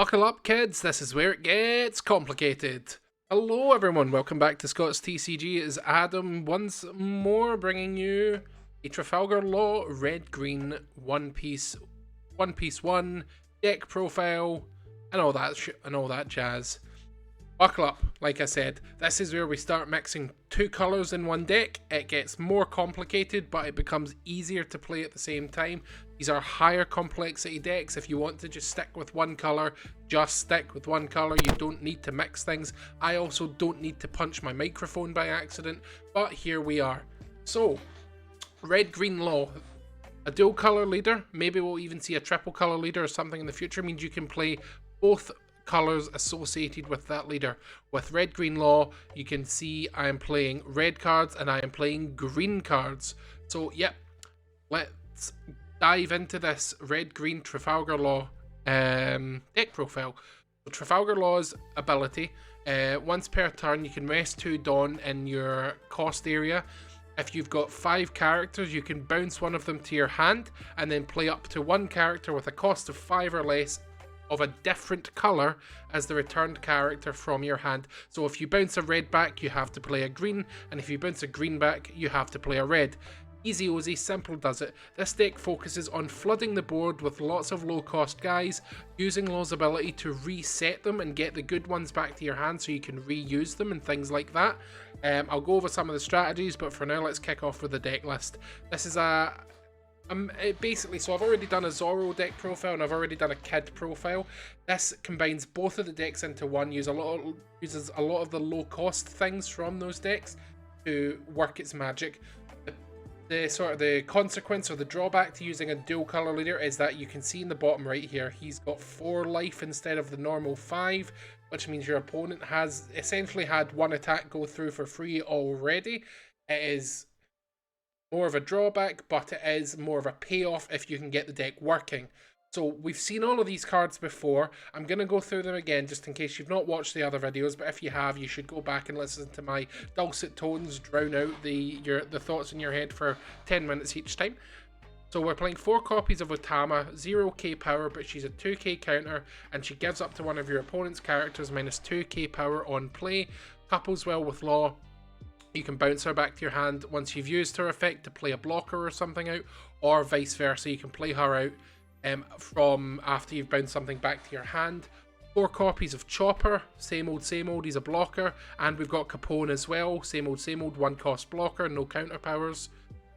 Buckle up, kids, this is where it gets complicated. Hello, everyone, welcome back to Scott's TCG. It is Adam once more bringing you a Trafalgar Law Red Green one piece one deck profile and all that jazz. Buckle up, like I said, this is where we start mixing two colours in one deck. It gets more complicated, but it becomes easier to play at the same time. These are higher complexity decks. If you want to just stick with one colour, just stick with one colour. You don't need to mix things. I also don't need to punch my microphone by accident, but here we are. So, Red Green Law. A dual colour leader, maybe we'll even see a triple colour leader or something in the future, means you can play both colours associated with that leader. With Red Green Law, you can see I am playing red cards and I am playing green cards. So yep, let's dive into this Red Green Trafalgar Law deck profile. So Trafalgar Law's ability, once per turn you can rest 2 Dawn in your cost area. If you've got 5 characters, you can bounce one of them to your hand and then play up to 1 character with a cost of 5 or less of a different colour as the returned character from your hand. So if you bounce a red back, you have to play a green, and if you bounce a green back, you have to play a red. Easy Ozy, simple does it. This deck focuses on flooding the board with lots of low cost guys, using Law's ability to reset them and get the good ones back to your hand so you can reuse them and things like that. I'll go over some of the strategies, but for now let's kick off with the deck list. This is basically, so I've already done a Zorro deck profile and I've already done a Kid profile. This combines both of the decks into one, uses a lot of the low cost things from those decks to work its magic. The consequence or the drawback to using a dual color leader is that you can see in the bottom right here, he's got 4 life instead of the normal 5, which means your opponent has essentially had 1 attack go through for free already. It is more of a drawback, but it is more of a payoff if you can get the deck working. So we've seen all of these cards before. I'm going to go through them again just in case you've not watched the other videos, but if you have, you should go back and listen to my dulcet tones drown out the thoughts in your head for 10 minutes each time. So we're playing 4 copies of Otama, 0k power, but she's a 2k counter, and she gives up to one of your opponent's characters minus 2k power on play. Couples well with Law. You can bounce her back to your hand once you've used her effect to play a blocker or something out, or vice versa. You can play her out from after you've bounced something back to your hand. 4 copies of Chopper, same old, he's a blocker. And we've got Capone as well, same old, 1 cost blocker, no counter powers.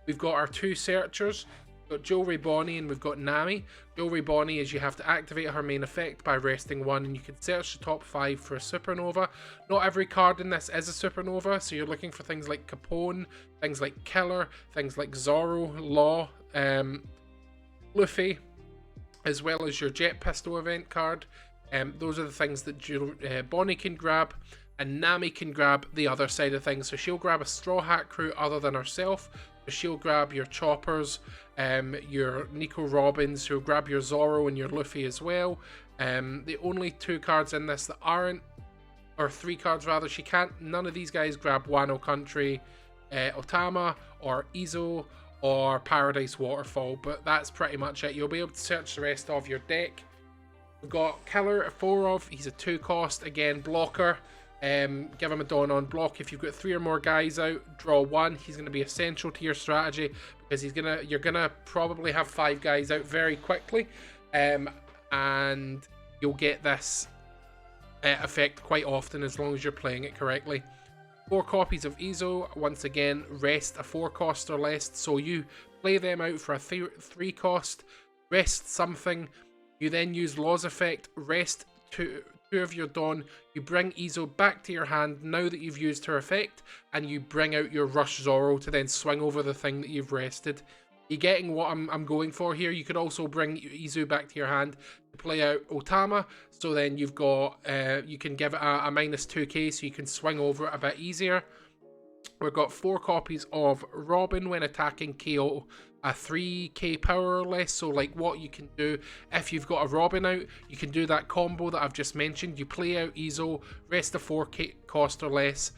We've got our 2 searchers. We've got Jewelry Bonnie and we've got Nami. Jewelry Bonnie is you have to activate her main effect by resting 1, and you can search the top 5 for a supernova. Not every card in this is a supernova, so you're looking for things like Capone, things like Killer, things like Zorro, Law, Luffy, as well as your Jet Pistol event card. Those are the things that Bonnie can grab, and Nami can grab the other side of things. So she'll grab a Straw Hat crew other than herself. She'll grab your Choppers, your Nico Robins, she'll grab your Zorro and your Luffy as well. The only 2 cards in this that aren't, or 3 cards rather, none of these guys grab Wano Country, Otama, or Izo, or Paradise Waterfall, but that's pretty much it. You'll be able to search the rest of your deck. We've got Killer, 4 of, he's a 2 cost, again, blocker. Give him a Dawn on block. If you've got 3 or more guys out, draw 1. He's going to be essential to your strategy because you're gonna probably have 5 guys out very quickly, and you'll get this effect quite often as long as you're playing it correctly. 4 copies of Izo, once again, rest a 4 cost or less, so you play them out for a 3 cost, rest something, you then use Law's effect, rest 2 of your Dawn, you bring Izo back to your hand now that you've used her effect, and you bring out your Rush Zorro to then swing over the thing that you've rested. You're getting what I'm going for here. You could also bring Izu back to your hand to play out Otama, so then you've got you can give it a minus 2k so you can swing over it a bit easier. We've got 4 copies of Robin when attacking KO, a 3k power or less. So like what you can do if you've got a Robin out, you can do that combo that I've just mentioned. You play out Izo, rest a 4k cost or less,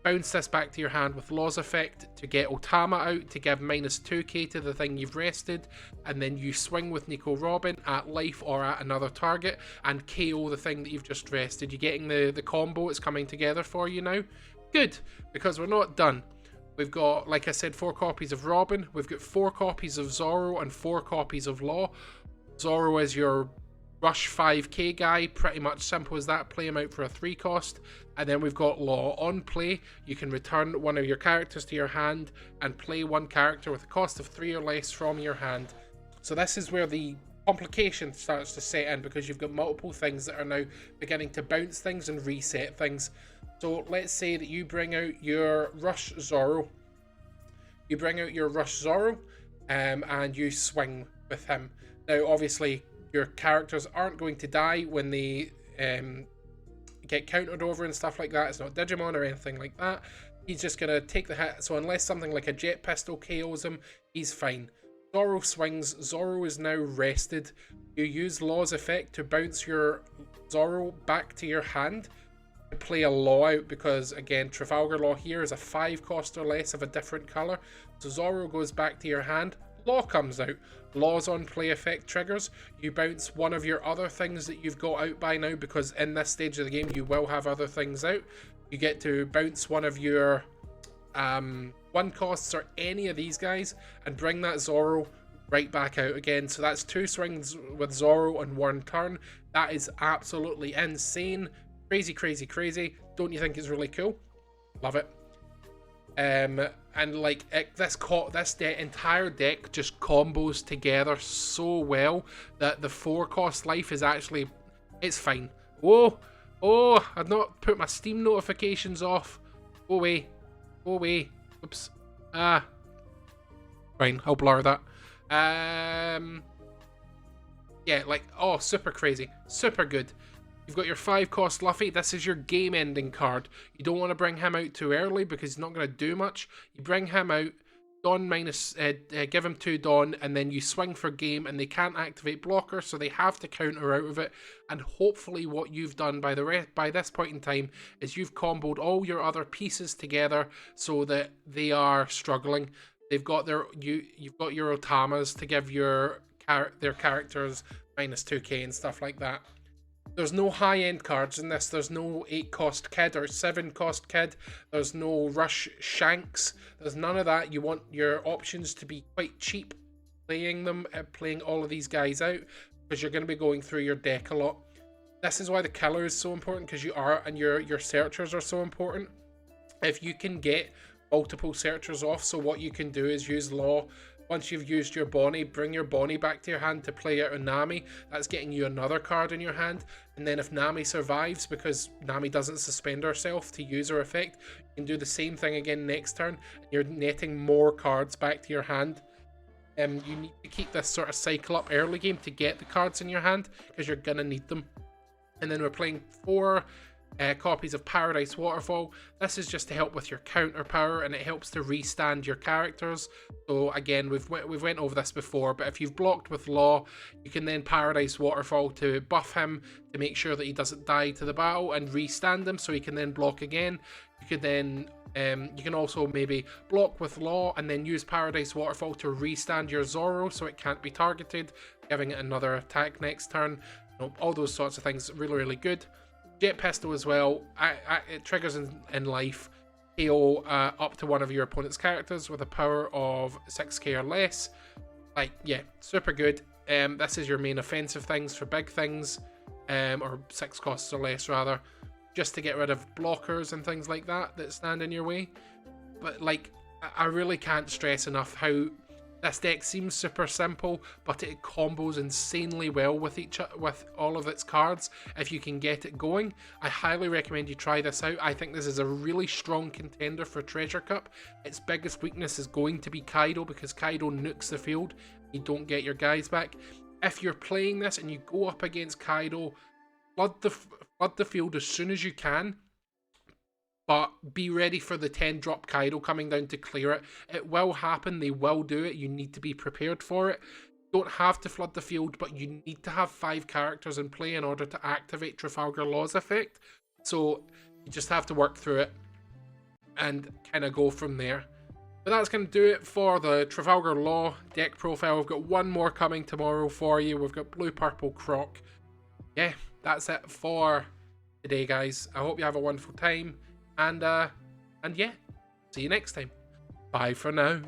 bounce this back to your hand with Law's effect to get Otama out to give -2k to the thing you've rested, and then you swing with Nico Robin at life or at another target and KO the thing that you've just rested. You're getting the combo. It's coming together for you now. Good, because we're not done. We've got, like I said, 4 copies of Robin. We've got 4 copies of Zorro and 4 copies of Law. Zorro is your rush 5k guy, pretty much simple as that. Play him out for a 3 cost. And then we've got Law. On play, you can return one of your characters to your hand and play one character with a cost of 3 or less from your hand. So this is where the complication starts to set in, because you've got multiple things that are now beginning to bounce things and reset things. So let's say that you bring out your Rush Zorro. And you swing with him. Now, obviously, your characters aren't going to die when they get countered over and stuff like that. It's not Digimon or anything like that. He's just going to take the hit. So unless something like a jet pistol KOs him, he's fine. Zorro swings. Zorro is now rested. You use Law's effect to bounce your Zorro back to your hand to play a Law out, because again, Trafalgar Law here is a 5 cost or less of a different colour. So Zorro goes back to your hand. Law comes out. Law's on play effect triggers. You bounce one of your other things that you've got out by now, because in this stage of the game you will have other things out. You get to bounce one of your 1 costs or any of these guys and bring that Zorro right back out again. So that's 2 swings with Zorro on 1 turn. That is absolutely insane. Crazy, crazy, crazy. Don't you think it's really cool? Love it. And like this entire deck just combos together so well that the 4 cost life is actually, it's fine. Oh, I've not put my Steam notifications off. Go away. Oops. Fine, I'll blur that. Yeah, like, oh, super crazy, super good. You've got your 5 cost Luffy. This is your game ending card. You don't want to bring him out too early because he's not going to do much. You bring him out, Dawn give him 2 Dawn, and then you swing for game, and they can't activate blocker, so they have to counter out of it. And hopefully what you've done by this point in time is you've comboed all your other pieces together so that they are struggling. They've got you've got your Otamas to give their characters -2k and stuff like that. There's no high-end cards in this. There's no 8 cost Kid or 7 cost Kid. There's no Rush Shanks. There's none of that. You want your options to be quite cheap playing all of these guys out, because you're going to be going through your deck a lot. This is why the killer is so important, because your searchers are so important. If you can get multiple searchers off, so what you can do is use Law. Once you've used your Bonnie, bring your Bonnie back to your hand to play out a Nami. That's getting you another card in your hand. And then if Nami survives, because Nami doesn't suspend herself to use her effect, you can do the same thing again next turn. And you're netting more cards back to your hand. You need to keep this sort of cycle up early game to get the cards in your hand, because you're going to need them. And then we're playing 4 copies of Paradise Waterfall. This is just to help with your counter power, and it helps to restand your characters. So again, we've went over this before, but if you've blocked with Law, you can then Paradise Waterfall to buff him to make sure that he doesn't die to the battle, and restand him so he can then block again. You could then you can also maybe block with Law and then use Paradise Waterfall to restand your Zorro so it can't be targeted, giving it another attack next turn. All those sorts of things, really good. Jet Pistol as well, it triggers in life. KO up to one of your opponent's characters with a power of 6k or less. Like, yeah, super good. This is your main offensive things for big things, or 6 costs or less rather, just to get rid of blockers and things like that stand in your way. But like, I really can't stress enough how this deck seems super simple, but it combos insanely well with all of its cards if you can get it going. I highly recommend you try this out. I think this is a really strong contender for Treasure Cup. Its biggest weakness is going to be Kaido, because Kaido nukes the field. You don't get your guys back. If you're playing this and you go up against Kaido, flood the field as soon as you can. But be ready for the 10-drop Kaido coming down to clear it. It will happen. They will do it. You need to be prepared for it. You don't have to flood the field, but you need to have 5 characters in play in order to activate Trafalgar Law's effect. So you just have to work through it. and kind of go from there. But that's going to do it for the Trafalgar Law deck profile. We've got one more coming tomorrow for you. We've got Blue Purple Croc. Yeah, that's it for today, guys. I hope you have a wonderful time. And yeah, see you next time. Bye for now.